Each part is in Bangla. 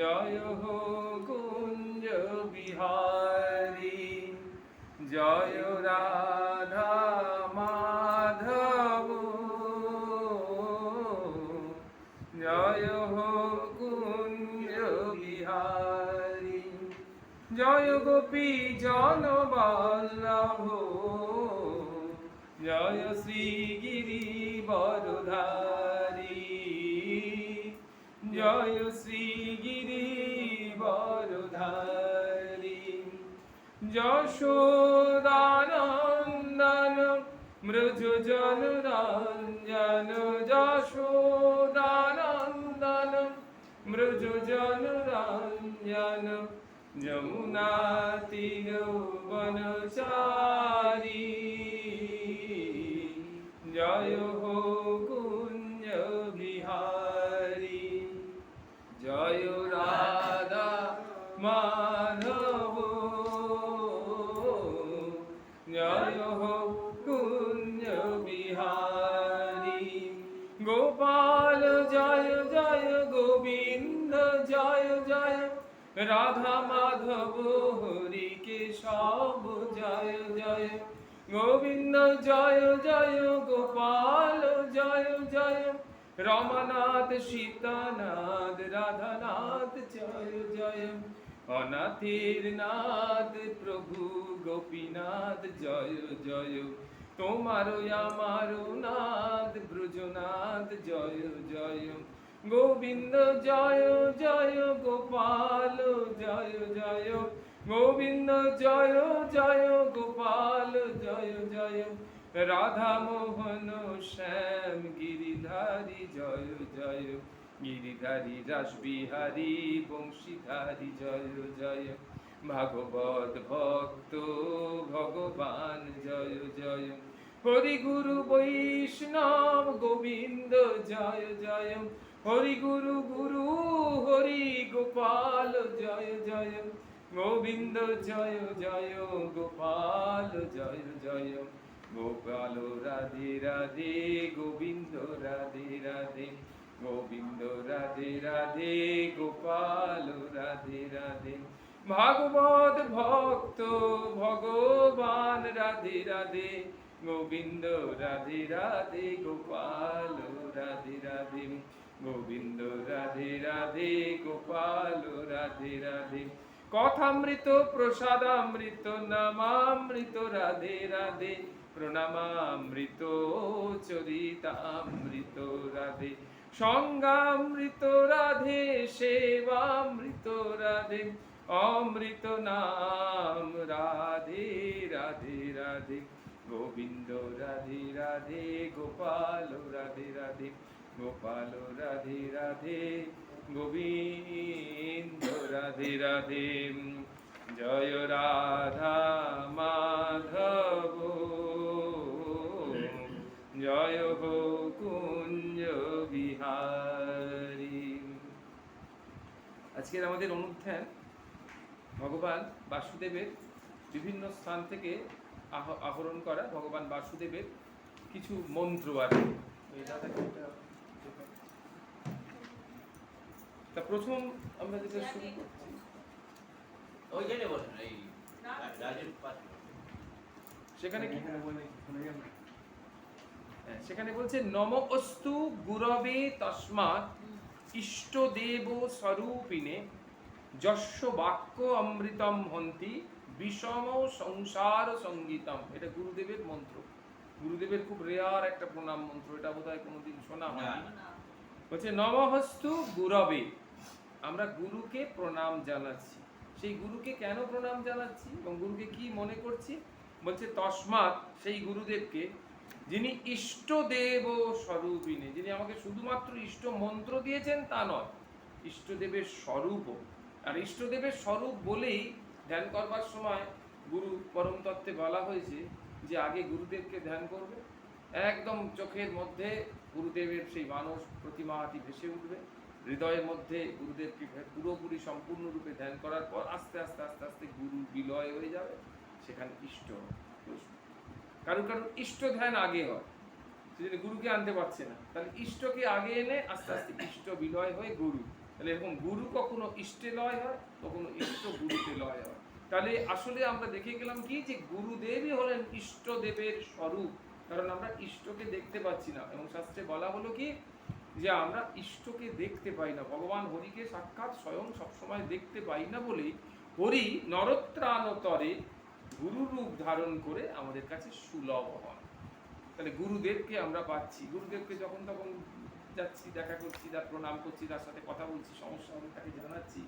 জয় হো কুঞ্জ বিহারী, জয় রাধা মাধব, জয় হো কুঞ্জ বিহারী, জয় গোপী জন বল্লভ, জয় শ্রী গিরিবরধারী, জয় শ্রী গিরিবরধারী, যশোদানন্দন মৃজ জন রঞ্জন, যশোদানন্দন মৃজ জন রঞ্জন, যমুনা তীর বনচারী, জয় হো কুঞ্জ বিহারী, জয় রাধা মাধব, জয় হো কুঞ্জ বিহারী, গোপাল জয় জয়, গোবিন্দ জয় জয়, রাধা মাধব হরি কেশব জয় জয়, গোবিন্দ জয় জয়, গোপাল জয় জয়, রমানাথ সীতানাথ রাধানাথ জয় জয়, অনাথের নাথ প্রভু গোপীনাথ জয় জয়, তোমারো আমারো নাথ ব্রজনাথ জয় জয়, গোবিন্দ জয় জয়, গোপাল জয় জয়, গোবিন্দ জয় জয়, গোপাল জয় জয়, রাধা মোহন শ্যাম গিরিধারী জয় জয়, গিরিধারী রাসবিহারী বংশীধারী জয় জয়, ভাগবত ভক্ত ভগবান জয় জয়, হরি গুরু বৈষ্ণব গোবিন্দ জয় জয়, হরি গুরু গুরু হরি গোপাল জয় জয়, গোবিন্দ জয় জয়, গোপাল জয় জয়, গোপাল রাধে রাধে, গোবিন্দ রাধে রাধে, গোবিন্দ রাধে রাধে, গোপাল রাধে রাধে, ভাগবত ভক্ত ভগবান রাধে রাধে, গোবিন্দ রাধে রাধে, গোপাল রাধে রাধে, গোবিন্দ রাধে রাধে, গোপাল রাধে রাধে, কথামৃত প্রসাদামৃত নামামৃত রাধে রাধে, প্রণামামৃত চরিতামৃত রাধে, সঙ্গামৃত রাধে, সেবামৃত রাধে, অমৃত নাম রাধে রাধে রাধে, গোবিন্দ রাধে রাধে, গোপাল রাধে রাধে, গোপাল রাধে রাধে, গোবিন্দ রাধে রাধে, জয় রাধা মাধব, জয় হো কুঞ্জ বিহারী। আজকের আমাদের অনুধ্যান ভগবান বাসুদেবের বিভিন্ন স্থান থেকে আহরণ করা ভগবান বাসুদেবের কিছু মন্ত্র আছে। তা প্রথম আমরা যেটা শুরু করছি, সেখানে বলছে নমঃস্তু গুরবে তস্মাৎ ইষ্টদেব স্বরূপিণে, যস্য বাক্য অমৃতম হন্তি বিষম সংসার সঙ্গীতম। এটা গুরুদেবের মন্ত্র, গুরুদেবের খুব রেয়ার একটা প্রণাম মন্ত্র, এটা বোধহয় কোনোদিন শোনা হয়নি। বলছে নমঃস্তু গুরবে, আমরা গুরুকে প্রণাম জানাচ্ছি। সেই গুরুকে কেন প্রণাম জানাচ্ছি এবং গুরুকে কি মনে করছি? বলছে তস্মাৎ, সেই গুরুদেবকে, যিনি ইষ্টদেব স্বরূপিণী, যিনি আমাকে শুধুমাত্র ইষ্ট মন্ত্র দিয়েছেন তা নয়, ইষ্টদেবের স্বরূপ। আর ইষ্টদেবের স্বরূপ বলেই ধ্যান করবার সময় গুরু পরম তত্ত্বে বলা হয়েছে যে আগে গুরুদেবকে ধ্যান করবে, একদম চোখের মধ্যে গুরুদেবের সেই মানস প্রতিমাটি ভেসে উঠবে, হৃদয়ের মধ্যে গুরুদেবকে পুরোপুরি সম্পূর্ণরূপে ধ্যান করার পর আস্তে আস্তে আস্তে আস্তে গুরু বিলয় হয়ে যাবে, সেখানে ইষ্ট বসবে। কারণ ইষ্ট ধ্যান আগে হয়, সেজন্য গুরুকে আনতে পারছে না, তাহলে ইষ্টকে আগে এনে আস্তে আস্তে ইষ্ট বিলয় হয়ে গুরু, তাহলে এরকম গুরু কখনো ইষ্টে লয় হয়, কখনো ইষ্ট গুরুতে লয় হয়। তাহলে আসলে আমরা দেখে গেলাম কি যে গুরুদেবই হলেন ইষ্টদেবের স্বরূপ, কারণ আমরা ইষ্টকে দেখতে পাচ্ছি না, এবং শাস্ত্রে বলা হলো কি যে আমরা ইষ্টকে দেখতে পাই না, ভগবান হরিকে সাক্ষাৎ স্বয়ং সবসময় দেখতে পাই না বলেই হরি নরত্রাণতরে গুরু রূপ ধারণ করে আমাদের কাছে সুলভ হন। তাহলে গুরুদেবকে আমরা পাচ্ছি, গুরুদেবকে যখন তখন যাচ্ছি, দেখা করছি, তার প্রণাম করছি, তার সাথে কথা বলছি, সমস্যা হলে তাকে জানাচ্ছি,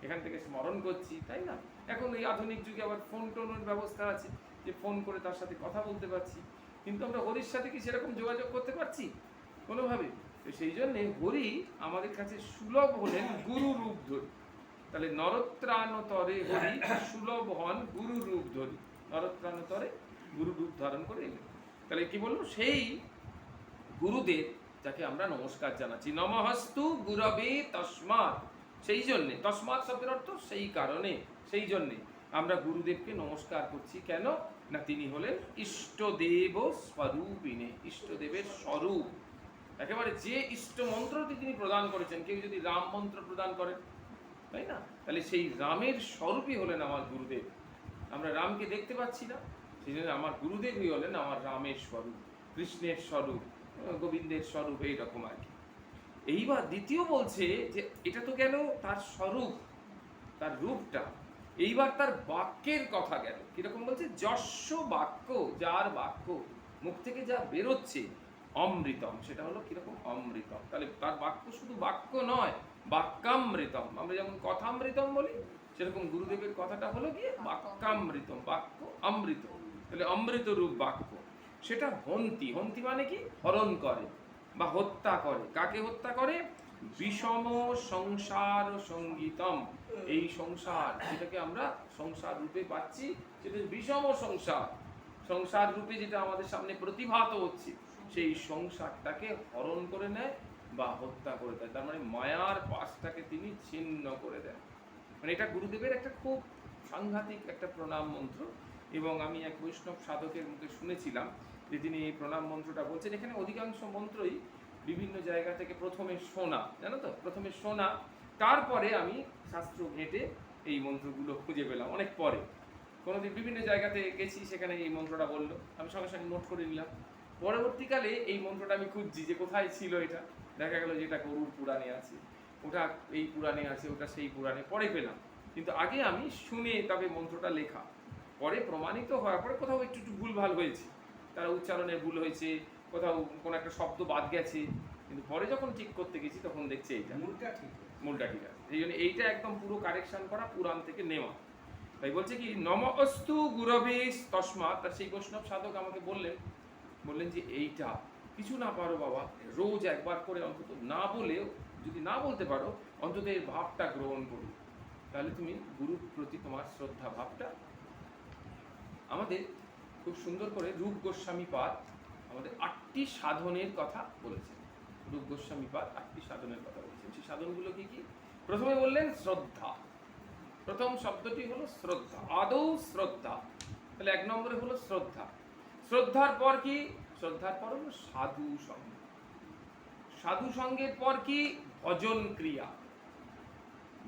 এখান থেকে স্মরণ করছি, তাই না? এখন এই আধুনিক যুগে আবার ফোন টোনের ব্যবস্থা আছে, যে ফোন করে তার সাথে কথা বলতে পারছি, কিন্তু আমরা হরির সাথে কি সেরকম যোগাযোগ করতে পারছি কোনোভাবে? তো সেই জন্যে হরি আমাদের কাছে সুলভ হলেন গুরু রূপ ধরি। তাহলে নরত্রাণতরে হরি সুলভ হন গুরু রূপ ধরি, নরত্রাণতরে গুরু রূপ ধারণ করে এলেন। তাহলে কি বলবো? সেই গুরুদেব যাকে আমরা নমস্কার জানাচ্ছি, নমঃস্তু গুরবে তস্মাৎ, সেই জন্যে তস্মাৎ শব্দের অর্থ সেই কারণে, সেই জন্যে আমরা গুরুদেবকে নমস্কার করছি। কেন না তিনি হলেন ইষ্টদেব স্বরূপিণে, ইষ্টদেবের স্বরূপ। একেবারে যে ইষ্ট মন্ত্রটি তিনি প্রদান করেছেন, কেউ যদি রাম মন্ত্র প্রদান করেন, তাই না, তাহলে সেই রামের স্বরূপই হলেন আমার গুরুদেব। আমরা রামকে দেখতে পাচ্ছি না, সেই জন্য আমার গুরুদেবই হলেন আমার রামের স্বরূপ, কৃষ্ণের স্বরূপ, গোবিন্দের স্বরূপ, এইরকম আর কি। এইবার দ্বিতীয় বলছে যে এটা তো গেল তার স্বরূপ, তার রূপটা, এইবার তার বাক্যের কথা গেল। কিরকম বলছে? যস্য বাক্য, যার বাক্য, মুখ থেকে যা বেরোচ্ছে, অমৃতম, সেটা হলো কিরকম? অমৃতম। তাহলে তার বাক্য শুধু বাক্য নয়, বাক্যামৃতম। আমরা যেমন কথামৃতম বলি, সেরকম গুরুদেবের কথাটা হলো গিয়ে বাক্যামৃতম, বাক্য অমৃত। তাহলে অমৃত রূপ বাক্য, সেটা হন্তি, হন্তি মানে কি? হরণ করে বা হত্যা করে। কাকে হত্যা করে? বিষম সংসার সঙ্গীতম, এই সংসার যেটাকে আমরা সংসার রূপে পাচ্ছি, সেটা বিষম সংসার, সংসার রূপে যেটা আমাদের সামনে প্রতিভাত হচ্ছে, সেই সংসারটাকে হরণ করে নেয় বা হত্যা করে দেয়। তার মানে মায়ার পাশটাকে তিনি ছিন্ন করে দেন। মানে এটা গুরুদেবের একটা খুব সাংঘাতিক একটা প্রণাম মন্ত্র। এবং আমি এক বৈষ্ণব সাধকের মুখে শুনেছিলাম যে তিনি এই প্রণাম মন্ত্রটা বলছেন। এখানে অধিকাংশ মন্ত্রই বিভিন্ন জায়গা থেকে প্রথমে শোনা, জানো তো, প্রথমে শোনা, তারপরে আমি শাস্ত্র ঘেঁটে এই মন্ত্রগুলো খুঁজে পেলাম অনেক পরে। কোনোদিন বিভিন্ন জায়গাতে গেছি, সেখানে এই মন্ত্রটা বললো, আমি সঙ্গে সঙ্গে নোট করে নিলাম। পরবর্তীকালে এই মন্ত্রটা আমি খুঁজছি যে কোথায় ছিল এটা, দেখা গেল যেটা গরুর পুরাণে আছে, ওটা এই পুরাণে আছে, ওটা সেই পুরাণে, পরে পেলাম। কিন্তু আগে আমি শুনে তবে মন্ত্রটা লেখা, পরে প্রমাণিত হওয়ার পরে কোথাও একটু একটু ভুলভাল হয়েছে, তারা উচ্চারণের ভুল হয়েছে, কোথাও কোনো একটা শব্দ বাদ গেছে, কিন্তু পরে যখন ঠিক করতে গেছি তখন দেখছি এইটা মূলটা ঠিক, মূলটা ঠিক আছে। সেই জন্য এইটা একদম পুরো কারেকশন করা, পুরাণ থেকে নেওয়া। তাই বলছে কি নমঃস্তু গুরবে তস্মাৎ। তার সেই বৈষ্ণব সাধক আমাকে বললেন যে এইটা কিছু না পারো বাবা, রোজ একবার করে অন্তত, না বলেও যদি না বলতে পারো, অন্তত এর ভাবটা গ্রহণ করো, তাহলে তুমি গুরুর প্রতি তোমার শ্রদ্ধা ভাবটা। আমাদের খুব সুন্দর করে রূপ গোস্বামী পাদ আমাদের 8টি সাধনের কথা বলেছেন। রূপ গোস্বামী পাদ 8টি সাধনের কথা বলেছেন। সেই সাধনগুলো কি কি? প্রথমে বললেন শ্রদ্ধা, প্রথম শব্দটি হলো শ্রদ্ধা, আদৌ শ্রদ্ধা। তাহলে 1 নম্বরে হলো শ্রদ্ধা। শ্রদ্ধার পর কি? শ্রদ্ধার পর হলো সাধু সঙ্গ, সাধু সঙ্গের পর কি? ভজন ক্রিয়া,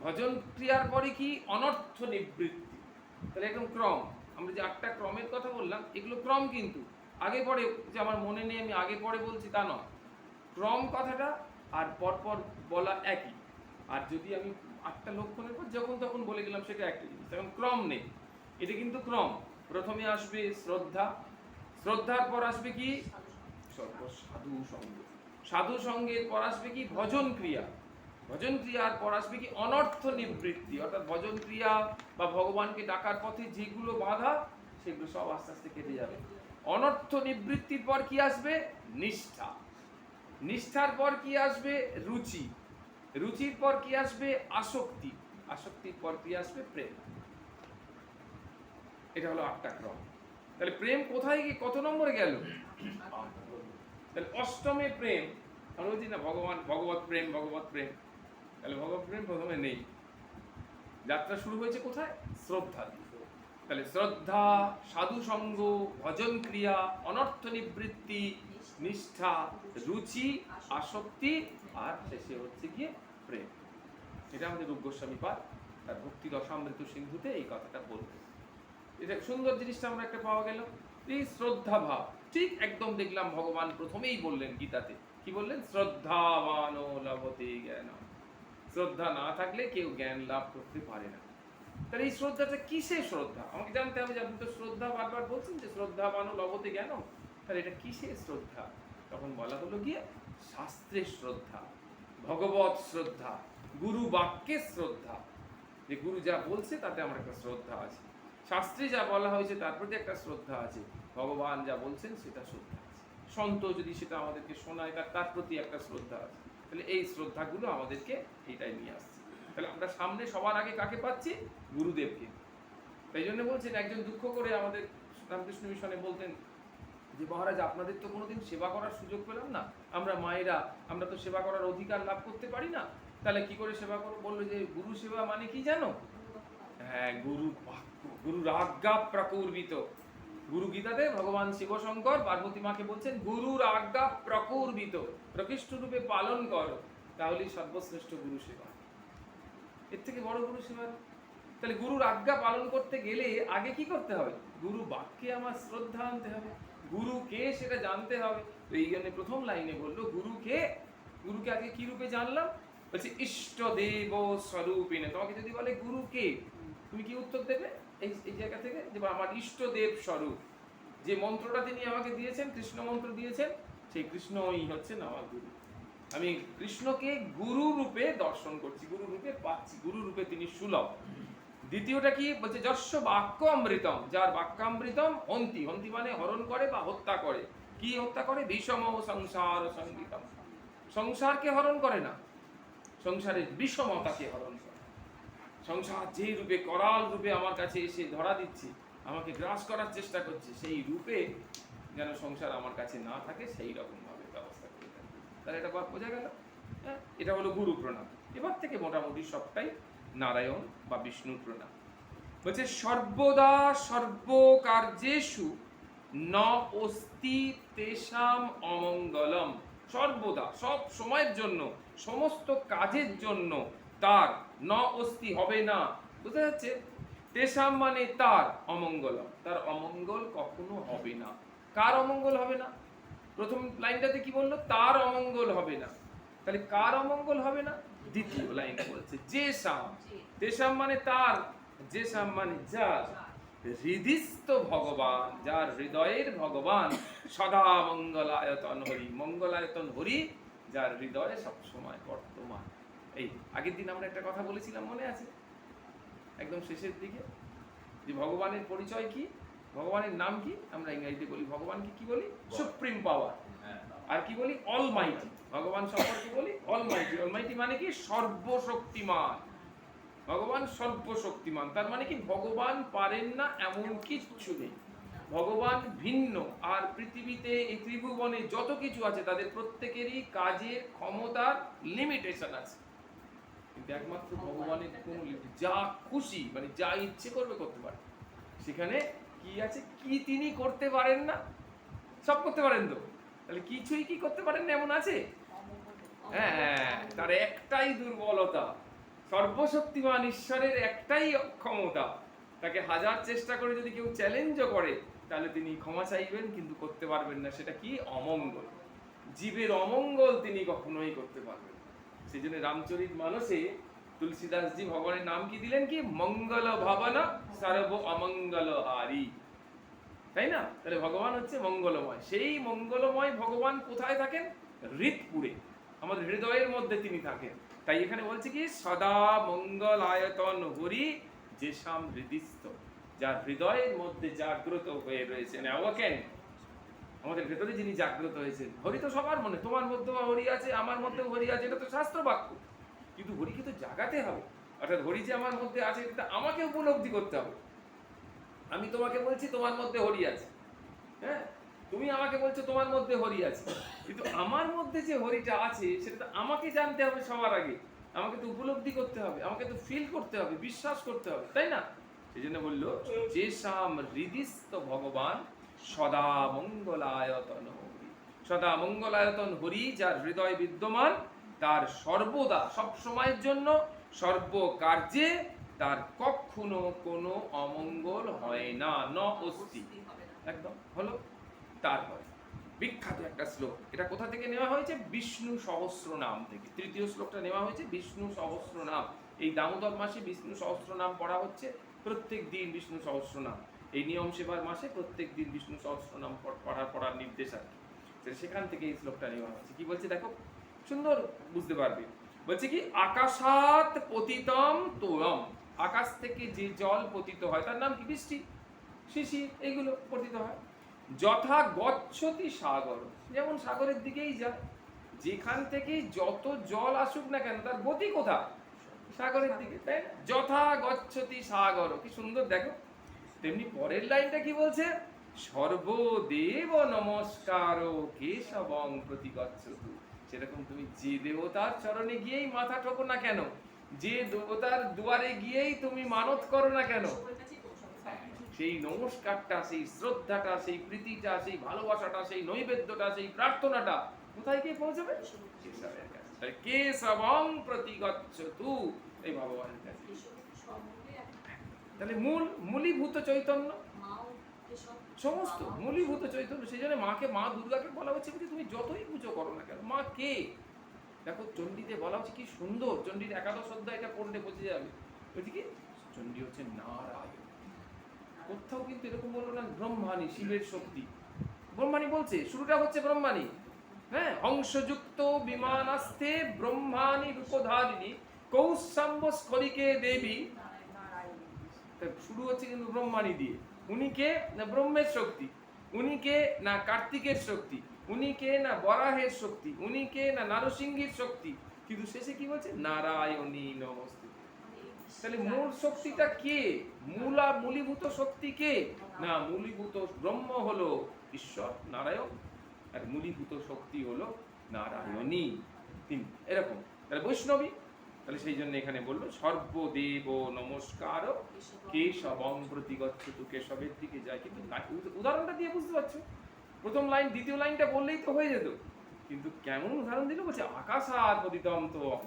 ভজন ক্রিয়ার পরে কি? অনর্থ নিবৃত্তি। তাহলে একদম ক্রম, আমরা যে 8টা ক্রমের কথা বললাম, এগুলো ক্রম, কিন্তু আগে পরে যে আমার মনে নেই আমি আগে পরে বলছি তা নয়, ক্রম কথাটা আর পরপর বলা একই। আর যদি আমি 8টা লক্ষণের পর যখন তখন বলে গেলাম, সেটা একটা জিনিস, এখন ক্রম নেই, এটা কিন্তু ক্রম। প্রথমে আসবে শ্রদ্ধা, শ্রদ্ধার পর আসবে কি? সাধু সঙ্গ, সাধু সঙ্গের পর আসবে কি? ভজন ক্রিয়া, ভজন ক্রিয়ার পর আসবে কি? অনর্থ নিবৃত্তি। অর্থাৎ ভজন ক্রিয়া বা ভগবানকে ডাকার পথে যেগুলো বাধা, সেগুলো সব আস্তে আস্তে কেটে যাবে। অনর্থ নিবৃত্তির পর কি আসবে? নিষ্ঠা, নিষ্ঠার পর কি আসবে? রুচি, রুচির পর কি আসবে? আসক্তি, আসক্তির পর কি আসবে? প্রেম। এটা হলো 8টা ক্রম। তাহলে প্রেম কোথায় গিয়ে কত নম্বরে গেল? তাহলে 8মে প্রেম। আমরা বলছি না ভগবান, ভগবত প্রেম, ভগবত প্রেম, তাহলে ভগবত প্রেম প্রথমে নেই। যাত্রা শুরু হয়েছে কোথায়? শ্রদ্ধা দিয়ে। তাহলে শ্রদ্ধা, সাধু সঙ্গ, ভজন ক্রিয়া, অনর্থ নিবৃত্তি, নিষ্ঠা, রুচি, আসক্তি, আর শেষে হচ্ছে গিয়ে প্রেম। এটা আমাদের রূপ গোস্বামী পাদ তার ভক্তি রসামৃত সিন্ধুতে এই কথাটা বলতেন। এটা সুন্দর জিনিসটা আমরা একটা পাওয়া গেল। এই শ্রদ্ধা ভাব ঠিক একদম দেখলাম ভগবান প্রথমেই বললেন গীতাতে, কি বললেন? শ্রদ্ধাবানো লভতে জ্ঞান। শ্রদ্ধা না থাকলে কেউ জ্ঞান লাভ করতে পারে না। তাহলে এই শ্রদ্ধাটা কিসের শ্রদ্ধা আমাকে জানতে হবে। যে আপনি তো শ্রদ্ধা বারবার বলছেন যে শ্রদ্ধাবানো লভতে জ্ঞান, তাহলে এটা কিসের শ্রদ্ধা? তখন বলা হলো গিয়ে শাস্ত্রের শ্রদ্ধা, ভগবত শ্রদ্ধা, গুরু বাক্যের শ্রদ্ধা। যে গুরু যা বলছে তাতে আমার একটা শ্রদ্ধা আছে, শাস্ত্রে যা বলা হয়েছে তার প্রতি একটা শ্রদ্ধা আছে, ভগবান যা বলছেন সেটা শ্রদ্ধা আছে, সন্ত যদি সেটা আমাদেরকে শোনায় তার প্রতি একটা শ্রদ্ধা আছে। তাহলে এই শ্রদ্ধাগুলো আমাদেরকে এইটাই নিয়ে আসছে। তাহলে আমরা সামনে সবার আগে কাকে পাচ্ছি? গুরুদেবকে। তাই জন্য বলছেন, একজন দুঃখ করে আমাদের রামকৃষ্ণ মিশনে বলতেন যে মহারাজ আপনাদের তো কোনোদিন সেবা করার সুযোগ পেলাম না, আমরা মায়েরা আমরা তো সেবা করার অধিকার লাভ করতে পারি না, তাহলে কি করে সেবা করবো? বললো যে গুরু সেবা মানে কি জানো? হ্যাঁ, গুরু বাক্য, গুরুর আজ্ঞা প্রকুর্বিত। গুরু গীতাতে ভগবান শিবশঙ্কর পার্বতী মাকে বলছেন গুরুর আজ্ঞা প্রকুর্বিত, প্রকৃষ্ট রূপে পালন করো, তাহলেই সর্বশ্রেষ্ঠ গুরু সেবা। এর থেকে বড় গুরু সেবা। তাহলে গুরুর আজ্ঞা পালন করতে গেলে আগে কি করতে হবে? গুরু বাক্যে আমার শ্রদ্ধা আনতে হবে, গুরু কে সেটা জানতে হবে। তো এই জন্য প্রথম লাইনে বললো গুরু কে। গুরুকে আগে কি রূপে জানলাম? বলছে ইষ্ট দেব স্বরূপিণে। তোমাকে যদি বলে গুরু কে, তুমি কি উত্তর দেবে এই জায়গা থেকে? যে আমার ইষ্ট দেব স্বরূপ, যে মন্ত্রটা তিনি আমাকে দিয়েছেন, কৃষ্ণ মন্ত্র দিয়েছেন, সেই কৃষ্ণই হচ্ছেন আমার গুরু। আমি কৃষ্ণকে গুরু রূপে দর্শন করছি, গুরু রূপে পাচ্ছি, গুরু রূপে তিনি সুলভ। দ্বিতীয়টা কি বলছে? যস্য বাক্য অমৃতম, যার বাক্যামৃতম হন্তি, হন্তি মানে হরণ করে বা হত্যা করে। কি হত্যা করে? বিষম সংসার সঙ্গীতম, সংসারকে হরণ করে না, সংসারের বিষমতাকে হরণ করে। সংসার যে রূপে করাল রূপে আমার কাছে এসে ধরা দিচ্ছে, আমাকে গ্রাস করার চেষ্টা করছে, সেই রূপে যেন সংসার আমার কাছে না থাকে, সেই রকম ভাবে ব্যবস্থা করে দেয়। তাহলে এটা বোঝা গেল। হ্যাঁ, এটা হলো গুরু প্রণাম। এবার থেকে মোটামুটি সবটাই নারায়ণ বা বিষ্ণুর প্রণাম। বলছে সর্বদা সর্বকার্যেষু ন অস্তি তেষাম অমঙ্গলম। সর্বদা সব সময়ের জন্য, সমস্ত কাজের জন্য তার ন অস্তি হবে না। বুঝতে যাচ্ছে? তেষাম মানে তার, অমঙ্গলম তার অমঙ্গল কখনো হবে না। কার অমঙ্গল হবে না? প্রথম লাইনটাতে কি বললো? তার অমঙ্গল হবে না। তাহলে কার অমঙ্গল হবে না? দ্বিতীয় লাইনে বলছে যে সাম। তেষাম মানে তার, যে সাম মানে যার, হৃদিস্থ ভগবান, যার হৃদয়ের ভগবান, সদা মঙ্গলায়তন হরি, মঙ্গলায়তন হরি যার হৃদয়ে সবসময় বর্তমান। এই আগের দিন আমরা একটা কথা বলেছিলাম, মনে আছে? একদম শেষের দিকে, যে ভগবানের পরিচয় কি, ভগবানের নাম কি? আমরা ইংরেজিতে বলি ভগবানকে কি বলি? সুপ্রিম পাওয়ার। আর কি বলি? অলমাইটি। ভগবান সম্পর্কে বলি অলমাইটি। অলমাইটি মানে কি? সর্বশক্তিমান। ভগবান সর্বশক্তিমান, তার মানে কি ভগবান পারেন না এমন কিচ্ছু নেই। ভগবান ভিন্ন। আর পৃথিবীতে এই ত্রিভুবনে যত কিছু আছে তাদের প্রত্যেকেরই কাজের ক্ষমতার লিমিটেশন আছে, কিন্তু একমাত্র ভগবানের কোনো যা খুশি মানে যা ইচ্ছে করবে করতে পারে। সেখানে কি আছে? কি তিনি করতে পারেন না? সব করতে পারেন তো, তাহলে কিছুই কি করতে পারেন না এমন আছে? হ্যাঁ, তার একটাই দুর্বলতা। সর্বশক্তিমান ঈশ্বরের একটাই অক্ষমতা, তাকে হাজার চেষ্টা করে যদি কেউ চ্যালেঞ্জও করে তাহলে তিনি ক্ষমা চাইবেন, কিন্তু করতে পারবেন না। সেটা কি? অমঙ্গল। জীবের অমঙ্গল তিনি কখনোই করতে পারবেন। সেই জন্য রামচরিত মানসে তুলসীদাসজি ভগবানের নাম কি দিলেন? কি? মঙ্গল ভাবনা সর্ব অমঙ্গল হারি। তাই না? তাহলে ভগবান হচ্ছে মঙ্গলময়। সেই মঙ্গলময় ভগবান কোথায় থাকেন? হৃদপুরে, আমাদের হৃদয়ের মধ্যে তিনি থাকেন। তাই এখানে বলছে কি? সদা মঙ্গল আয়তন হরি যেসাম হৃদিস্থ, যার হৃদয়ের মধ্যে জাগ্রত হয়ে রয়েছেন। কেন? আমাদের ভেতরে যিনি জাগ্রত হয়েছেন। হরি তো সবার মনে, তোমার মধ্যেও হরি আছে, আমার মধ্যেও হরি আছে, এটা তো শাস্ত্র বাক্য। কিন্তু হরিকে তো জাগাতে হবে। অর্থাৎ হরি যে আমার মধ্যে আছে এটা আমাকে উপলব্ধি করতে হবে। আমি তোমাকে বলছি তোমার মধ্যে হরি আছে, হ্যাঁ, তুমি আমাকে বলছো তোমার মধ্যে হরি আছে, কিন্তু আমার মধ্যে যে হরিটা আছে সেটা তো আমাকে জানতে হবে সবার আগে। আমাকে তো উপলব্ধি করতে হবে, আমাকে তো ফিল করতে হবে, বিশ্বাস করতে হবে, তাই না? সেই জন্য বললো যে সাম হৃদিস্থ ভগবান সদা মঙ্গলায়তন হরি। সদা মঙ্গলায়তন হরি যার হৃদয় বিদ্যমান, তার সর্বদা সব সময়ের জন্য সর্বকার্যে তার কখনো কোনো অমঙ্গল হয় না, ন অস্তি। একদম হলো। তারপরে বিখ্যাত একটা শ্লোক, এটা কোথা থেকে নেওয়া হয়েছে? বিষ্ণু সহস্র নাম থেকে। তৃতীয় শ্লোকটা নেওয়া হয়েছে বিষ্ণু সহস্র নাম। এই দামোদর মাসে বিষ্ণু সহস্র নাম পড়া হচ্ছে, প্রত্যেক দিন বিষ্ণু সহস্র নাম। এই নিয়ম সেবার মাসে প্রত্যেক দিন বিষ্ণু সহস্র নাম পড়ার নির্দেশ আর কি। সেখান থেকে এই শ্লোকটা নেওয়া হয়েছে। কি বলছে দেখো, সুন্দর বুঝতে পারবে। বলছে কি, আকাশাত পতিতম তোয়ম, আকাশ থেকে যে জল পতিত হয় তার নাম কি? বৃষ্টি, শিশির, এইগুলো পতিত হয়। যথা গচ্ছতি সাগর, যেমন সাগরের দিকেই যায়, যেখান থেকে যত জল আসুক না কেন তার গতি কোথায়? সাগরের দিকে, তাই না? যথা গচ্ছতি সাগর, কি সুন্দর দেখো। তেমনি পরের লাইনটা কি বলছে? সর্বদেব নমস্কার কেশবং প্রতি গচ্ছতু। সেরকম তুমি যে দেবতার চরণে গিয়েই মাথা ঠোকো না কেন, যে দেবতার দুয়ারে গিয়েই তুমি মানত করো না কেন, সেই নমস্কারটা, সেই শ্রদ্ধাটা, সেই প্রীতিটা, সেই ভালোবাসাটা, সেই নৈবেদ্যটা, সেই প্রার্থনাটা কোথায় গিয়ে পৌঁছাবে? কেশবের কাছে। কেশবং প্রতি গচ্ছতু, এই ভগবানের কাছে। তাহলে মূলীভূত চৈতন্য, সমস্ত মূলীভূত চৈতন্য। সেই জন্য মাকে, মা দুর্গাকে বলা হচ্ছে তুমি যতই পুজো করো না কেন, মা কে? দেখো চণ্ডীতে বলা হচ্ছে কি সুন্দর, চণ্ডীর একাদশ অধ্যায়টা পড়লে বোঝা যাবে। বলছি কি, চণ্ডী হচ্ছে নারায়ণ। কোথাও কিন্তু এরকম বললো না ব্রহ্মাণী, শিবের শক্তি। ব্রহ্মাণী বলছে, শুরুটা হচ্ছে ব্রহ্মাণী, হ্যাঁ, হংসযুক্ত বিমানাস্তে ব্রহ্মাণী রূপধারিণী কৌশম্ব স্খলিকে দেবী। শুরু হচ্ছে কিন্তু ব্রহ্মাণী দিয়ে। উনি কে? না ব্রহ্মের শক্তি। উনি কে? না কার্তিকের শক্তি। উনি কে? না বরাহের শক্তি। উনি কে? না নারসিংহের শক্তি। কিন্তু শেষে কি বলছে? নারায়ণী নমস্তে। তাহলে মূল শক্তিটা কে? মূলীভূত শক্তি কে? না, মূলীভূত ব্রহ্ম হলো ঈশ্বর নারায়ণ, আর মূলীভূত শক্তি হলো নারায়ণী। তিন, এরকম। তাহলে বৈষ্ণবী। তাহলে সেই জন্য এখানে বললো সর্বদেব নমস্কার কেশবং প্রতি গচ্ছতু, কেশবের দিকে যায়। কিন্তু উদাহরণটা দিয়ে বুঝতে পারছো, প্রথম লাইন দ্বিতীয় লাইনটা বললেই তো হয়ে যেত, কিন্তু কেমন উদাহরণ দিল? বলছে আকাশাত পতিতম তোয়ম,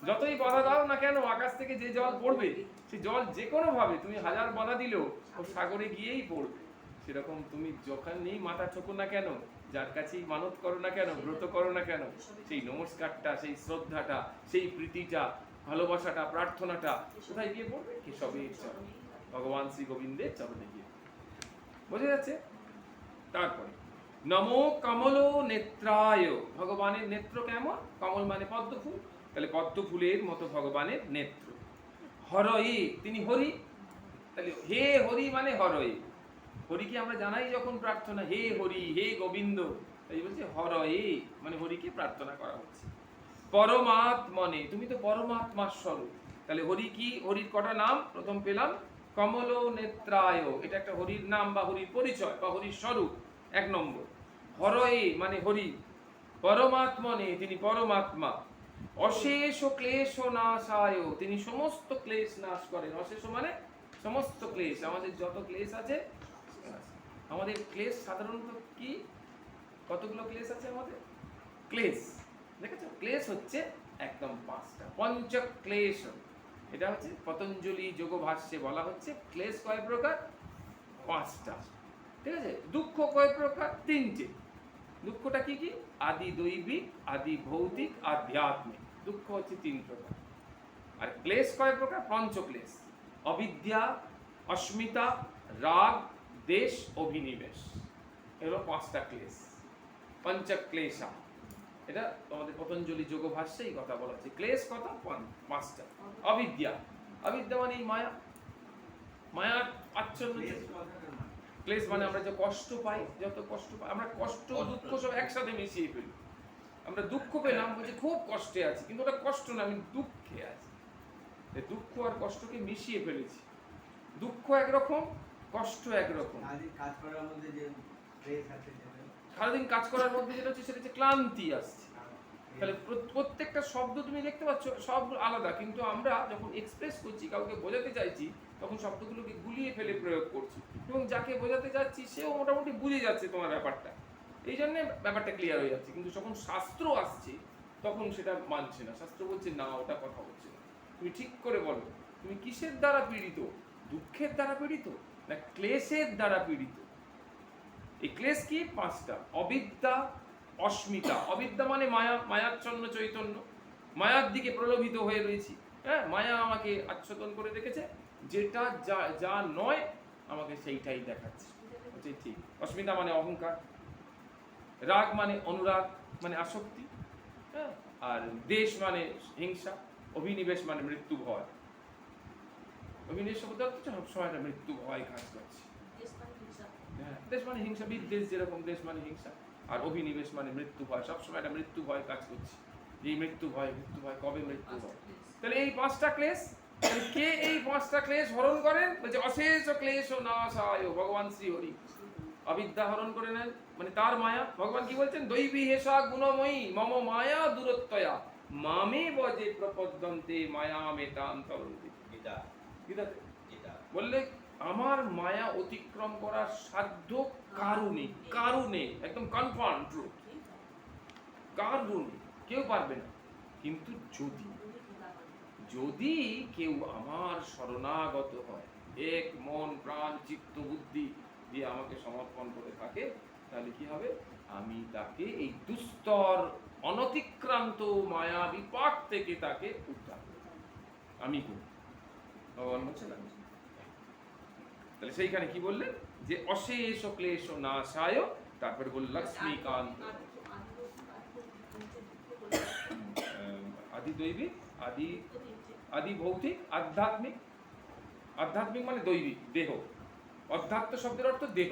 যতই বাধা দাও না কেন, আকাশ থেকে যে জল পড়বে, সেই জল যে কোনো ভাবে তুমি হাজার বাধা দিলেও ও সাগরে গিয়েই পড়বে। সেরকম তুমি যখন নেই মাথা ঠোকো না কেন, যার কাছেই মানত করো না কেন, ব্রত করো না কেন, সেই নমস্কারটা, সেই শ্রদ্ধাটা, সেই প্রীতিটা, ভালোবাসাটা, প্রার্থনাটা কোথায় গিয়ে পড়বে? কেশবের চরণে, ভগবান শ্রী গোবিন্দের চরণে গিয়ে। বোঝা যাচ্ছে? তারপরে নমো কমল নেত্রায়, ভগবানের নেত্র কেমন? কমল মানে পদ্ম ফুল, তাহলে পদ্ম ফুলের মতো ভগবানের নেত্র। হরয়ে, তিনি হরি, তাহলে হে হরি মানে হরয়ে। হরিকে আমরা জানাই যখন প্রার্থনা, হে হরি, হে গোবিন্দ, তাই বলছে হরয়ে মানে হরিকে প্রার্থনা করা হচ্ছে। পরমাত্মনে, তুমি তো পরমাত্মার স্বরূপ। তাহলে হরি কি? হরির কটা নাম প্রথম পেলাম? কমল নেত্রায়, এটা একটা হরির নাম বা হরির পরিচয় বা হরির স্বরূপ, এক নম্বর। হরয়ে মানে হরি। পরমাত্মনে, তিনি পরমাত্মা। অশেষ ক্লেশ নাশায়, তিনি সমস্ত ক্লেশ নাশ করেন। অশেষ মানে সমস্ত ক্লেশ, আমাদের যত ক্লেশ আছে। আমাদের ক্লেশ সাধারণত কি? কতগুলো ক্লেশ আছে আমাদের? ক্লেশ দেখেছো? ক্লেশ হচ্ছে একদম পাঁচটা, পঞ্চ ক্লেশ। এটা হচ্ছে পতঞ্জলি যোগভাষ্যে বলা হচ্ছে ক্লেশ কয় প্রকার? পাঁচটা। ঠিক আছে? দুঃখ কয় প্রকার? তিনটে। দুঃখটা কি কি? আদি দৈবিক, আদি ভৌতিক, আধ্যাত্মিক। দুঃখ হচ্ছে তিন প্রকার। আর ক্লেশ কয় প্রকার? পঞ্চক্লেশ। অবিদ্যা, অস্মিতা, রাগ, দেশ, অভিনিবেশ, এগুলো পাঁচটা ক্লেশ, পঞ্চক্লেশা। এটা তোমাদের পতঞ্জলি যোগভাষ্যে এই কথা বলা হচ্ছে। ক্লেশ কথা পাঁচটা। অবিদ্যা, অবিদ্যা মানে মায়া, মায়ার আচ্ছন্ন। ক্লেশ মানে আমরা যে কষ্ট পাই, যত কষ্ট পাই আমরা, কষ্ট দুঃখ সব একসাথে মিশিয়ে ফেলি। আমরা দুঃখ পেলাম, বলছি খুব কষ্টে আছি, কিন্তু ওটা কষ্ট না, আমি দুঃখে আছি। দুঃখ আর কষ্টকে মিশিয়ে ফেলেছি। দুঃখ একরকম, কষ্ট একরকম। সারাদিন কাজ করার মধ্যে যেটা হচ্ছে সেটা হচ্ছে ক্লান্তি আসছে। তাহলে প্রত্যেকটা শব্দ তুমি দেখতে পাচ্ছ সব আলাদা, কিন্তু আমরা যখন এক্সপ্রেস করছি, কাউকে বোঝাতে চাইছি, তখন শব্দগুলোকে গুলিয়ে ফেলে প্রয়োগ করছি, এবং যাকে বোঝাতে যাচ্ছি সেও মোটামুটি বুঝে যাচ্ছে তোমার ব্যাপারটা, এই জন্য ব্যাপারটা ক্লিয়ার হয়ে যাচ্ছে। কিন্তু যখন শাস্ত্র আসছে তখন সেটা মানছে না, শাস্ত্র বলছে না, ওটা কথা হচ্ছে না। তুমি ঠিক করে বলো, তুমি কিসের দ্বারা পীড়িত? দুঃখের দ্বারা পীড়িত না ক্লেশের দ্বারা পীড়িত? এই ক্লেশ কি? পাঁচটা। অবিদ্যা, অস্মিতা। অবিদ্যা মানে মায়া, মায়াচ্ছন্ন চৈতন্য, মায়ার দিকে প্রলোভিত হয়ে রয়েছি। হ্যাঁ, মায়া আমাকে আচ্ছাদন করে রেখেছে, যেটা যা যা নয় আমাকে সেইটাই দেখাচ্ছে। ঠিক। অস্মিতা মানে অহংকার, রাগ মানে অনুরাগ মানে আসক্তি, হ্যাঁ, আর দেশ মানে হিংসা, অভিনিবেশ মানে মৃত্যু ভয়। অভিনিবেশ শব্দ হচ্ছে সবসময় একটা মৃত্যু ভয় কাজ করছে। হ্যাঁ, দেশ মানে হিংসা, বিদ্বেষ যেরকম দেশ মানে হিংসা, আর অভিনিবেশ মানে মৃত্যু ভয়, সবসময় একটা মৃত্যু ভয় কাজ করছে। এই মৃত্যু ভয় কবে মৃত্যু ভয়? তাহলে এই পাঁচটা ক্লেশ, কে এই পাঁচটা ক্লেশ হরণ করেন? বলছে অশেষ ক্লেশ নাশায় ভগবান শ্রী হরি। অবিদ্যা হরণ করে নেন, মানে তার মায়া। ভগবান কি বলছেন? দৈবী হেষা গুণময়ী মম মায়া দূরত্বয়া মামে বজে প্রপদ্যন্তে মায়া মেতান্তরন্তি। গীতাতে বললে আমার মায়া অতিক্রম করার সাধ্য কারণে একদম কনফার্ম ট্রুথ, কারণে কেউ পারবে না। কিন্তু যদি কেউ আমার শরণাগত হয়, এক মন প্রাণ চিত্ত বুদ্ধি দিয়ে আমাকে সমর্পণ করে থাকে, তাহলে কি হবে? আমি তাকে এই দুস্তর অনতিক্রান্ত মায়া বিপাক থেকে তাকে উদ্ধার করব। আমি করি, ভগবান বলছেন আমি। তাহলে সেইখানে কি বললেন? যে অশেষ ক্লেশ নাশায়, তারপরে বলল লক্ষ্মীকান্ত। আদি দৈবিক, আদি ভৌতিক, আধ্যাত্মিক। আধ্যাত্মিক মানে দৈবিক, দেহ। অধ্যাত্ম শব্দের অর্থ দেহ।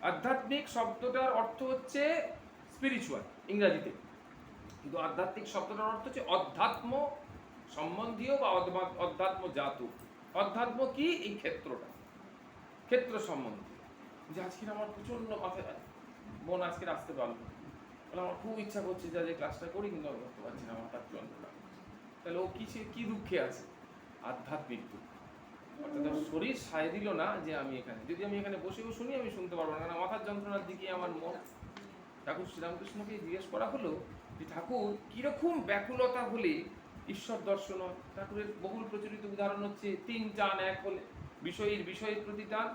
আধ্যাত্মিক শব্দটার অর্থ হচ্ছে স্পিরিচুয়াল ইংরাজিতে, কিন্তু আধ্যাত্মিক শব্দটার অর্থ হচ্ছে অধ্যাত্ম সম্বন্ধীয় বা অধ্যাত্ম জাত। অধ্যাত্ম কি? এই ক্ষেত্রটা, ক্ষেত্র সম্বন্ধে। যে আজকে আমার প্রচন্ড মাথায় মন আজকে আসতে পারলো, আমার খুব ইচ্ছা করছে যে ক্লাসটা করি, কিন্তু আমি করতে পারছি না, মাথার যন্ত্রণা। তাহলে ও কি দুঃখে আছে? আধ্যাত্মিক দুঃখ। অর্থাৎ শরীর সায় দিল না যে আমি এখানে, যদি আমি এখানে বসেও শুনি আমি শুনতে পারবো না, কারণ মাথার যন্ত্রণার দিকে আমার মন। ঠাকুর শ্রীরামকৃষ্ণকে জিজ্ঞেস করা হলো যে ঠাকুর কিরকম ব্যাকুলতা হলে ঈশ্বর দর্শন হয়? ঠাকুরের বহুল প্রচলিত উদাহরণ হচ্ছে 3 টান 1 হলে, বিষয়ের প্রতি টান,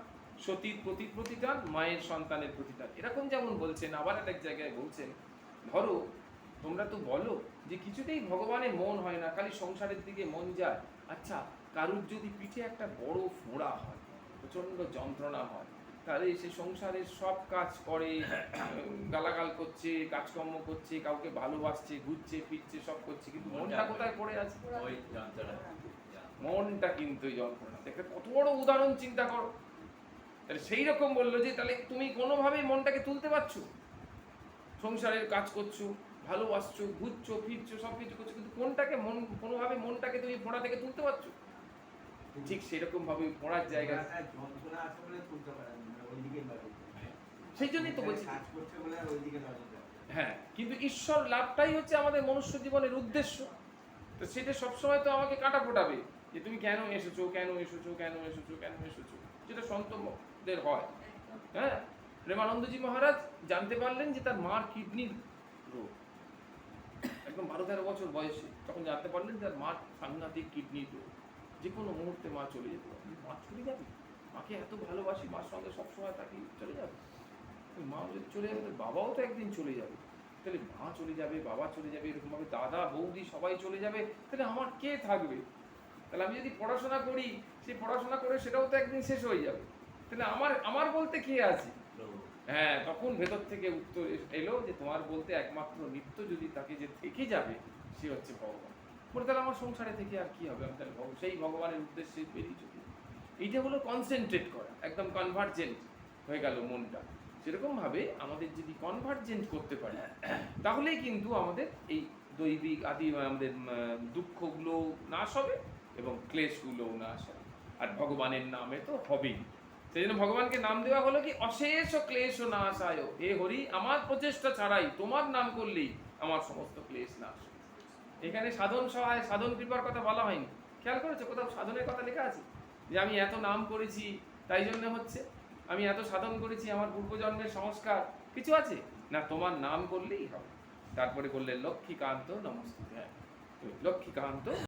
সতীর প্রতি টান, মায়ের সন্তানের প্রতি টান। এরকম যেমন বলছেন, আবার এক জায়গায় বলছেন, ধরো তোমরা তো বলো যে কিছুতেই ভগবানের মন হয় না, খালি সংসারের দিকে মন যায়। আচ্ছা, কারুর যদি পিঠে একটা বড় ফোঁড়া হয়, প্রচন্ড যন্ত্রণা হয়, তাহলে সে সংসারের সব কাজ করে, গালাগাল করছে, কাজকর্ম করছে, কাউকে ভালোবাসছে, ঘুরছে ফিরছে, সব করছে, কিন্তু মনটা কোথায় পড়ে আছে? মনটা কিন্তু যন্ত্রণা। দেখে কত বড় উদাহরণ, চিন্তা করো। তাহলে সেই রকম বললো যে তাহলে তুমি কোনোভাবেই মনটাকে তুলতে পারছো? সংসারের কাজ করছো, ভালোবাসছো, ঘুরছো ফিরছো, সবকিছু করছো, কিন্তু কোনোভাবে মনটাকে তুমি ফোঁড়া থেকে তুলতে পারছো? ঠিক সেরকম ভাবে পড়ার জায়গা সেই জন্যই তো বলছি। হ্যাঁ, কিন্তু ঈশ্বর লাভটাই হচ্ছে আমাদের মনুষ্য জীবনের উদ্দেশ্য। তো সেটা সবসময় তো আমাকে কাটা ফোটাবে যে তুমি কেন এসেছো, যেটা সন্তদের হয়। হ্যাঁ, প্রেমানন্দজি মহারাজ জানতে পারলেন যে তার মার কিডনির রোগ, একদম 12-13 বছর বয়সে তখন জানতে পারলেন তার মার সাংঘাতিক কিডনির রোগ, যে কোনো মুহূর্তে মা চলে যেতে পারে। মা চলে যাবে, মাকে এত ভালোবাসি, মার সঙ্গে সবসময় তাকে চলে যাবে। মা যদি চলে যাবে, বাবাও তো একদিন চলে যাবে। তাহলে মা চলে যাবে, বাবা চলে যাবে, এরকমভাবে দাদা বৌদি সবাই চলে যাবে, তাহলে আমার কে থাকবে? তাহলে আমি যদি পড়াশোনা করি, সেই পড়াশোনা করে সেটাও তো একদিন শেষ হয়ে যাবে, তাহলে আমার বলতে কে আছে? হ্যাঁ, তখন ভেতর থেকে উত্তর এলো যে তোমার বলতে একমাত্র নিত্য যদি তাকে যে থেকে যাবে, সে হচ্ছে ভগবান। বলে তাহলে আমার সংসারে থেকে আর কি হবে? আমি তাহলে সেই ভগবানের উদ্দেশ্যে বেরিয়ে চলি। এইটা হলো কনসেন্ট্রেট করা, একদম কনভার্জেন্ট হয়ে গেল মনটা। সেরকম ভাবে আমাদের যদি কনভার্জেন্ট করতে পারি, তাহলেই কিন্তু আমাদের এই দৈবিক আদি আমাদের দুঃখগুলো নাশ হবে এবং ক্লেশগুলোও নাশ হবে। আর ভগবানের নামে তো হবেই। সেই জন্য ভগবানকে নাম দেওয়া হলো কি অশেষ ক্লেশ নাশায়। হে হরি, আমার প্রচেষ্টা ছাড়াই, তোমার নাম করলেই আমার সমস্ত ক্লেশ নাশ। এখানে সাধন সহায়, সাধন কৃপার কথা বলা হয়নি। খেয়াল করেছো কোথাও সাধনের কথা লেখা আছে যে আমি এত নাম করেছি তাই জন্য হচ্ছে, আমি এত সাধন করেছি আমার পূর্বজন্মের সংস্কার, কিছু আছে না? তোমার নাম করলেই হবে। তারপরে বললেন লক্ষ্মীকান্ত নমস্তুতে। হ্যাঁ, লক্ষ্মীকান্ত